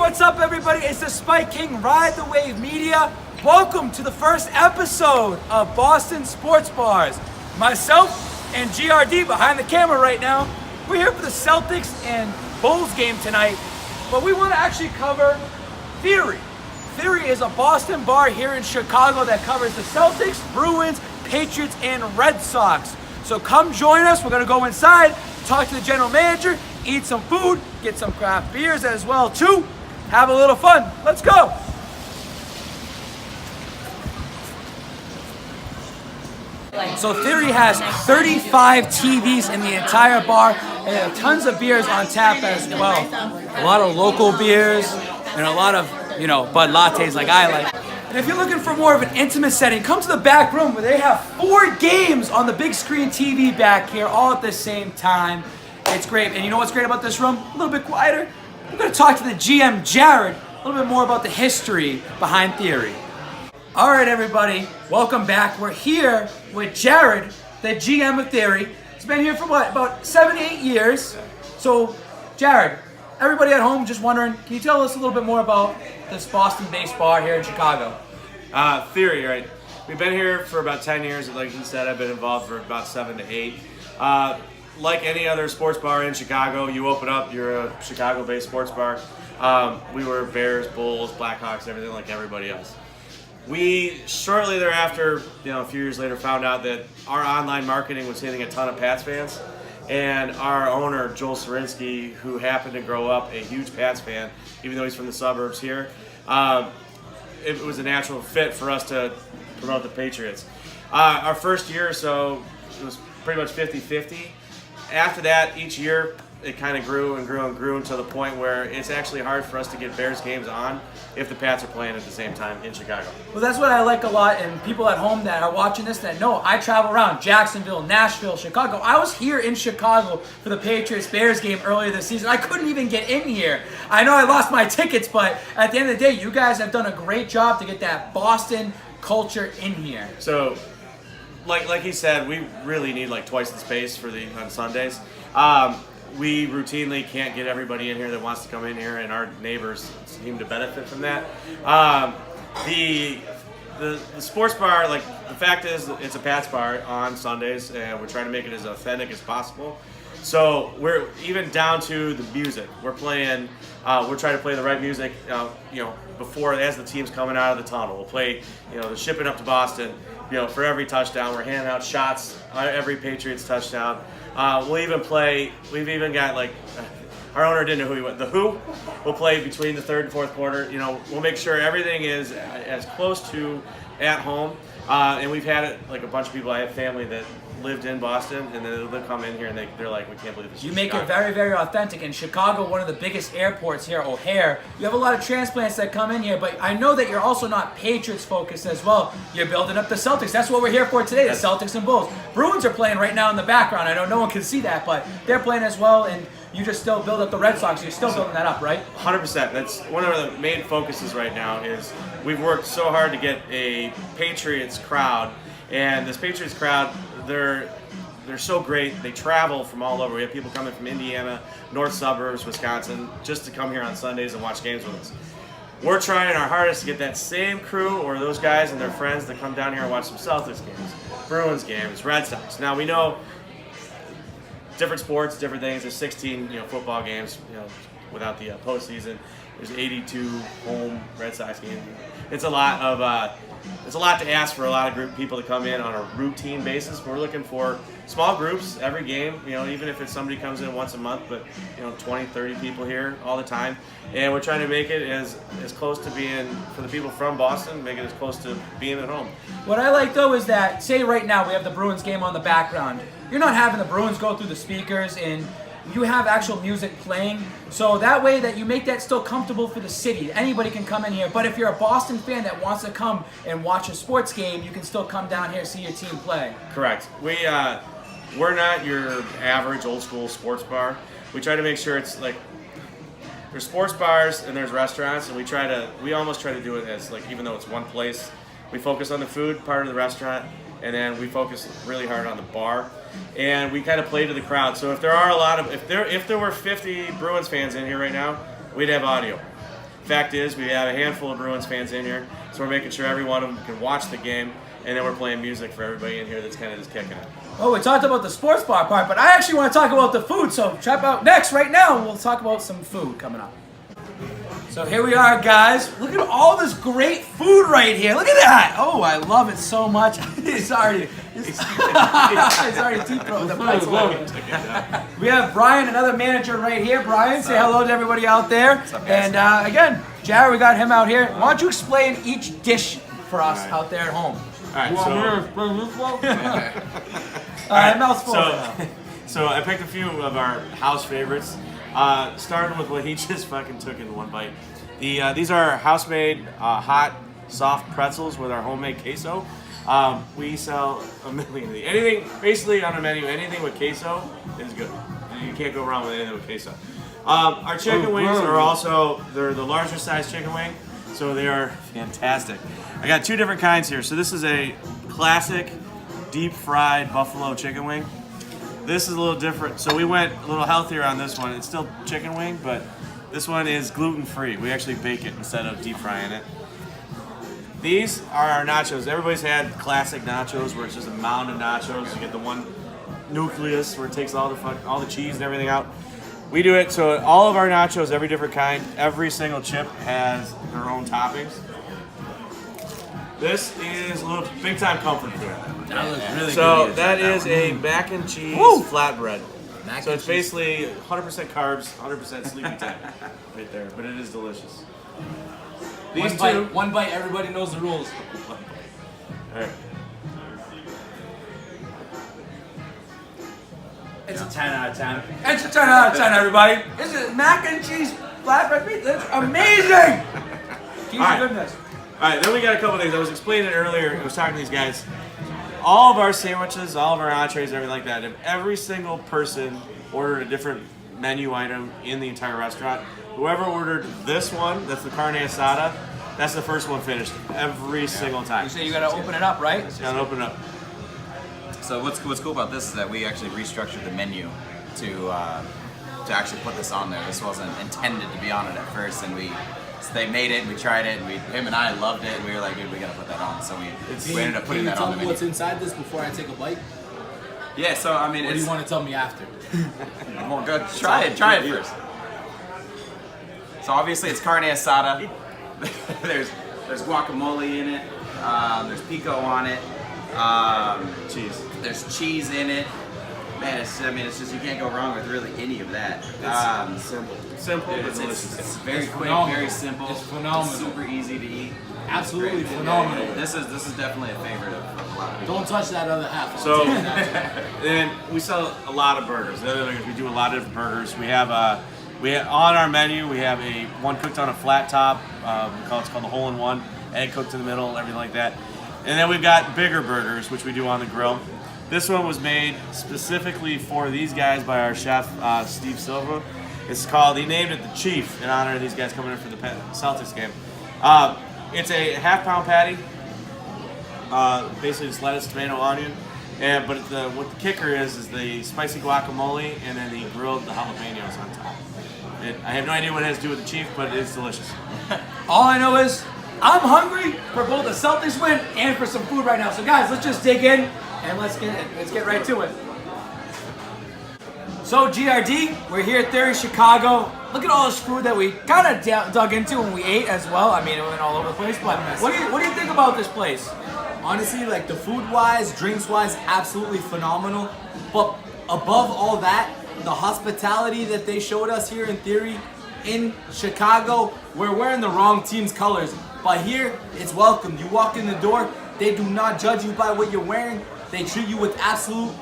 what's up everybody? It's the Spike King Ride the Wave Media. Welcome to the first episode of Boston Sports Bars. Myself and GRD behind the camera right now. We're here for the Celtics and Bulls game tonight, but we want to actually cover Theory. Theory is a Boston bar here in Chicago that covers the Celtics, Bruins, Patriots, and Red Sox. So come join us. We're going to go inside, talk to the general manager, eat some food, get some craft beers as well too. Have a little fun. Let's go. So Theory has 35 TVs in the entire bar and tons of beers on tap as well. A lot of local beers and a lot of, Bud Lattes like I like. And if you're looking for more of an intimate setting, come to the back room where they have 4 games on the big screen TV back here all at the same time. It's great. And you know what's great about this room? A little bit quieter. We're going to talk to the GM, Jared, a little bit more about the history behind Theory. All right, everybody, welcome back. We're here with Jared, the GM of Theory. He's been here for about 7 to 8 years. So, Jared, everybody at home just wondering, can you tell us a little bit more about this Boston-based bar here in Chicago? Theory, right? We've been here for about 10 years. Like he said, I've been involved for about 7 to 8. Like any other sports bar in Chicago, you open up, you're a Chicago-based sports bar. We were Bears, Bulls, Blackhawks, everything like everybody else. We, shortly thereafter, a few years later, found out that our online marketing was hitting a ton of Pats fans. And our owner, Joel Sarinsky, who happened to grow up a huge Pats fan, even though he's from the suburbs here, it was a natural fit for us to promote the Patriots. Our first year or so, it was pretty much 50-50. After that, each year, it kind of grew and grew and grew until the point where it's actually hard for us to get Bears games on if the Pats are playing at the same time in Chicago. Well, that's what I like a lot, and people at home that are watching this that know I travel around Jacksonville, Nashville, Chicago. I was here in Chicago for the Patriots-Bears game earlier this season. I couldn't even get in here. I know I lost my tickets, but at the end of the day, you guys have done a great job to get that Boston culture in here. So, like he said, we really need like twice the space on Sundays. We routinely can't get everybody in here that wants to come in here, and our neighbors seem to benefit from that. The sports bar, the fact is, it's a Pats bar on Sundays, and we're trying to make it as authentic as possible. So we're even down to the music. We're trying to play the right music, before, as the team's coming out of the tunnel. We'll play, the shipping up to Boston, for every touchdown. We're handing out shots, every Patriots touchdown. We've even got our owner didn't know who he was. The Who will play between the third and fourth quarter. We'll make sure everything is as close to at home. And we've had it a bunch of people. I have family that lived in Boston, and then they'll come in here and they're like, we can't believe this. You make it very, very authentic. In Chicago, one of the biggest airports here, O'Hare, you have a lot of transplants that come in here, but I know that you're also not Patriots focused as well. You're building up the Celtics. That's what we're here for today, the Celtics and Bulls. Bruins are playing right now in the background. I know no one can see that, but they're playing as well, and you just still build up the Red Sox. You're still building that up, right? 100%. That's one of the main focuses right now. Is we've worked so hard to get a Patriots crowd, and this Patriots crowd, they're so great. They travel from all over. We have people coming from Indiana, north suburbs, Wisconsin, just to come here on Sundays and watch games with us. We're trying our hardest to get that same crew or those guys and their friends to come down here and watch some Celtics games, Bruins games, Red Sox. Now we know different sports, different things. There's 16, football games, without the postseason. There's 82 home Red Sox games. It's a lot to ask for a lot of people to come in on a routine basis. We're looking for small groups every game, even if it's somebody comes in once a month, but 20, 30 people here all the time. And we're trying to make it as close to being, for the people from Boston, make it as close to being at home. What I like though is that, say right now we have the Bruins game on the background. You're not having the Bruins go through the speakers, and you have actual music playing, so that way that you make that still comfortable for the city. Anybody can come in here, but if you're a Boston fan that wants to come and watch a sports game, you can still come down here and see your team play. Correct. We're not your average old school sports bar. We try to make sure it's there's sports bars and there's restaurants, and we almost try to do it as even though it's one place, we focus on the food part of the restaurant, and then we focus really hard on the bar, and we kind of play to the crowd. So if there were 50 Bruins fans in here right now, we'd have audio. Fact is, we have a handful of Bruins fans in here, so we're making sure every one of them can watch the game, and then we're playing music for everybody in here that's kind of just kicking it. Oh, we talked about the sports bar part, but I actually want to talk about the food, so check out next right now, and we'll talk about some food coming up. So here we are, guys. Look at all this great food right here. Look at that. Oh, I love it so much. It's already deep throating the price. We have Brian, another manager right here. Brian, say hello to everybody out there. And again, Jared, we got him out here. Why don't you explain each dish for us out there at home? All right, so I picked a few of our house favorites. Starting with what he just fucking took in one bite. These are house-made, hot, soft pretzels with our homemade queso. We sell a million of these. Anything, basically on our menu, anything with queso is good. You can't go wrong with anything with queso. Our chicken wings are also, they're the larger size chicken wing, so they are fantastic. I got two different kinds here. So this is a classic deep-fried buffalo chicken wing. This is a little different. So we went a little healthier on this one. It's still chicken wing, but this one is gluten-free. We actually bake it instead of deep frying it. These are our nachos. Everybody's had classic nachos where it's just a mound of nachos. You get the one nucleus where it takes all the cheese and everything out. We do it so all of our nachos, every different kind, every single chip has their own toppings. This is a little big-time comfort food. That looks really So good. that is a mac and cheese flatbread. So it's basically 100% carbs, 100% sleepy time right there, but it is delicious. These One bite, everybody knows the rules. All right. It's a 10 out of 10. It's a 10 out of 10, everybody. This is mac and cheese flatbread pizza. That's amazing. Cheese goodness. All right, then we got a couple things. I was explaining it earlier. I was talking to these guys. All of our sandwiches, all of our entrees, everything like that, if every single person ordered a different menu item in the entire restaurant, whoever ordered this one, that's the carne asada, that's the first one finished every single time. You say you gotta open it up, right? Yeah, open it up. So what's cool about this is that we actually restructured the menu to actually put this on there. This wasn't intended to be on it at first, and so they made it, and we tried it, and him and I loved it, and we were like, dude, we gotta put that on. So we ended up putting that on the menu. What's inside this before I take a bite? Yeah, so I mean, Or do you want to tell me after? Well, good. Try it first. So obviously it's carne asada. there's guacamole in it. There's pico on it. Cheese. There's cheese in it. Man, it's just you can't go wrong with really any of that. It's simple, but delicious. It's very quick, phenomenal. very simple. It's phenomenal. It's super easy to eat. Absolutely It's great. phenomenal. Yeah. This is definitely a favorite of a lot of people. Don't touch that other half. So, then we sell a lot of burgers. The other thing is we do a lot of different burgers. We have on our menu, we have one cooked on a flat top. It's called the hole-in-one. Egg cooked in the middle, everything like that. And then we've got bigger burgers, which we do on the grill. This one was made specifically for these guys by our chef, Steve Silva. He named it the Chief in honor of these guys coming in for the Celtics game. It's a half-pound patty, basically just lettuce, tomato, onion. But what the kicker is the spicy guacamole and then the grilled jalapenos on top. I have no idea what it has to do with the Chief, but it is delicious. All I know is I'm hungry for both the Celtics win and for some food right now. So guys, let's just dig in and let's get right to it. So GRD, we're here at Theory Chicago. Look at all this food that we kind of dug into when we ate as well. I mean, it went all over the place. But what do you think about this place? Honestly, like the food-wise, drinks-wise, absolutely phenomenal. But above all that, the hospitality that they showed us here in Theory, in Chicago, we're wearing the wrong team's colors. But here, it's welcome. You walk in the door, they do not judge you by what you're wearing. They treat you with absolute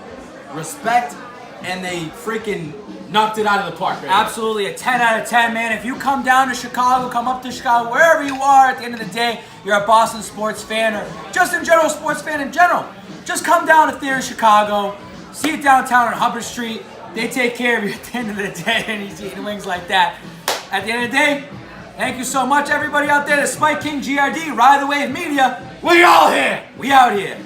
respect, and they freaking knocked it out of the park. Right? Absolutely, a 10 out of 10, man. If you come down to Chicago, come up to Chicago, wherever you are, at the end of the day, you're a Boston sports fan or just in general, sports fan in general. Just come down to Theory Chicago, see it downtown on Hubbard Street. They take care of you at the end of the day, and he's eating wings like that. At the end of the day, thank you so much, everybody out there. The Spike King GRD, Ride the Wave Media. We all here. We out here.